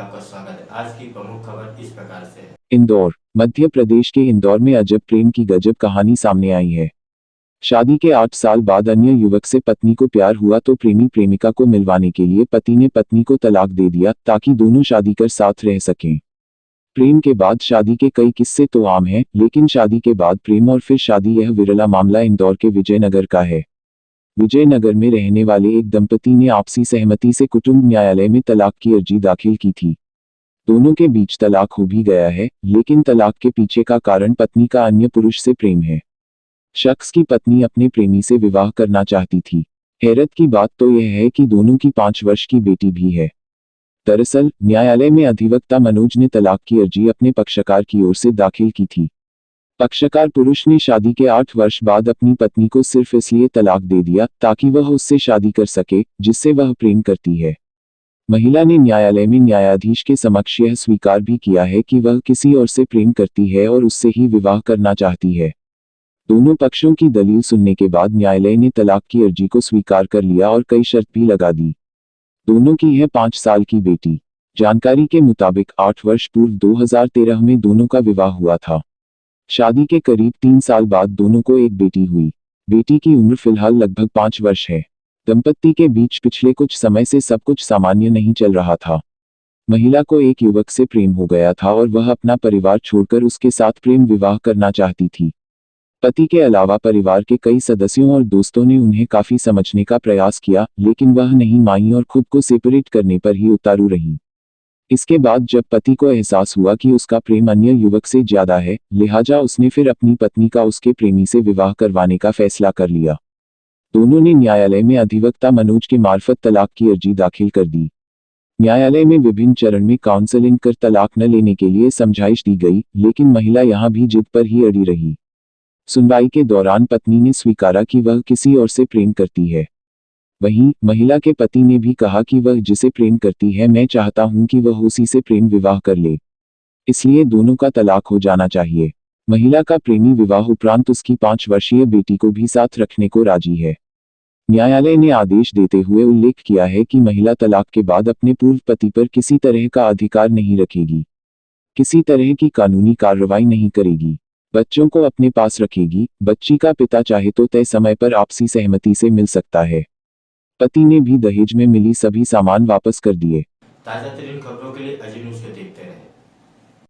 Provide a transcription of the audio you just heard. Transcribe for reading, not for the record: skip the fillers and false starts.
आपका स्वागत है। आज की प्रमुख खबर इस प्रकार से है। इंदौर, मध्य प्रदेश के इंदौर में अजब प्रेम की गजब कहानी सामने आई है। शादी के 8 साल बाद अन्य युवक से पत्नी को प्यार हुआ तो प्रेमी प्रेमिका को मिलवाने के लिए पति ने पत्नी को तलाक दे दिया ताकि दोनों शादी कर साथ रह सकें। प्रेम के बाद शादी के कई किस्से तो आम हैं, लेकिन शादी के बाद प्रेम और फिर शादी, यह विरला मामला इंदौर के विजयनगर का है। विजयनगर में रहने वाले एक दंपति ने आपसी सहमति से कुटुंब न्यायालय में तलाक की अर्जी दाखिल की थी। दोनों के बीच तलाक हो भी गया है, लेकिन तलाक के पीछे का कारण पत्नी का अन्य पुरुष से प्रेम है। शख्स की पत्नी अपने प्रेमी से विवाह करना चाहती थी। हैरत की बात तो यह है कि दोनों की 5 वर्ष की बेटी भी है। दरअसल न्यायालय में अधिवक्ता मनोज ने तलाक की अर्जी अपने पक्षकार की ओर से दाखिल की थी। पक्षकार पुरुष ने शादी के 8 वर्ष बाद अपनी पत्नी को सिर्फ इसलिए तलाक दे दिया ताकि वह उससे शादी कर सके जिससे वह प्रेम करती है। महिला ने न्यायालय में न्यायाधीश के समक्ष यह स्वीकार भी किया है कि वह किसी और से प्रेम करती है और उससे ही विवाह करना चाहती है। दोनों पक्षों की दलील सुनने के बाद न्यायालय ने तलाक की अर्जी को स्वीकार कर लिया और कई शर्त भी लगा दी। दोनों की है 5 साल की बेटी। जानकारी के मुताबिक 8 वर्ष पूर्व 2013 में दोनों का विवाह हुआ था। शादी के करीब 3 साल बाद दोनों को एक बेटी हुई। बेटी की उम्र फिलहाल लगभग 5 वर्ष है। दंपत्ति के बीच पिछले कुछ समय से सब कुछ सामान्य नहीं चल रहा था। महिला को एक युवक से प्रेम हो गया था और वह अपना परिवार छोड़कर उसके साथ प्रेम विवाह करना चाहती थी। पति के अलावा परिवार के कई सदस्यों और दोस्तों ने उन्हें काफी समझने का प्रयास किया, लेकिन वह नहीं मानी और खुद को सेपरेट करने पर ही उतारू रही। इसके बाद जब पति को एहसास हुआ कि उसका प्रेम अन्य युवक से ज्यादा है, लिहाजा उसने फिर अपनी पत्नी का उसके प्रेमी से विवाह करवाने का फैसला कर लिया। दोनों ने न्यायालय में अधिवक्ता मनोज के मार्फत तलाक की अर्जी दाखिल कर दी। न्यायालय में विभिन्न चरण में काउंसलिंग कर तलाक न लेने के लिए समझाइश दी गई, लेकिन महिला यहां भी जिद पर ही अड़ी रही। सुनवाई के दौरान पत्नी ने स्वीकारा कि वह किसी और से प्रेम करती है। वहीं महिला के पति ने भी कहा कि वह जिसे प्रेम करती है, मैं चाहता हूं कि वह उसी से प्रेम विवाह कर ले, इसलिए दोनों का तलाक हो जाना चाहिए। महिला का प्रेमी विवाह उपरांत उसकी 5 वर्षीय बेटी को भी साथ रखने को राजी है। न्यायालय ने आदेश देते हुए उल्लेख किया है कि महिला तलाक के बाद अपने पूर्व पति पर किसी तरह का अधिकार नहीं रखेगी, किसी तरह की कानूनी कार्रवाई नहीं करेगी, बच्चों को अपने पास रखेगी। बच्ची का पिता चाहे तो तय समय पर आपसी सहमति से मिल सकता है। पति ने भी दहेज में मिली सभी सामान वापस कर दिए। ताजा तरीन खबरों के लिए अजीत न्यूज़ को देखते रहें।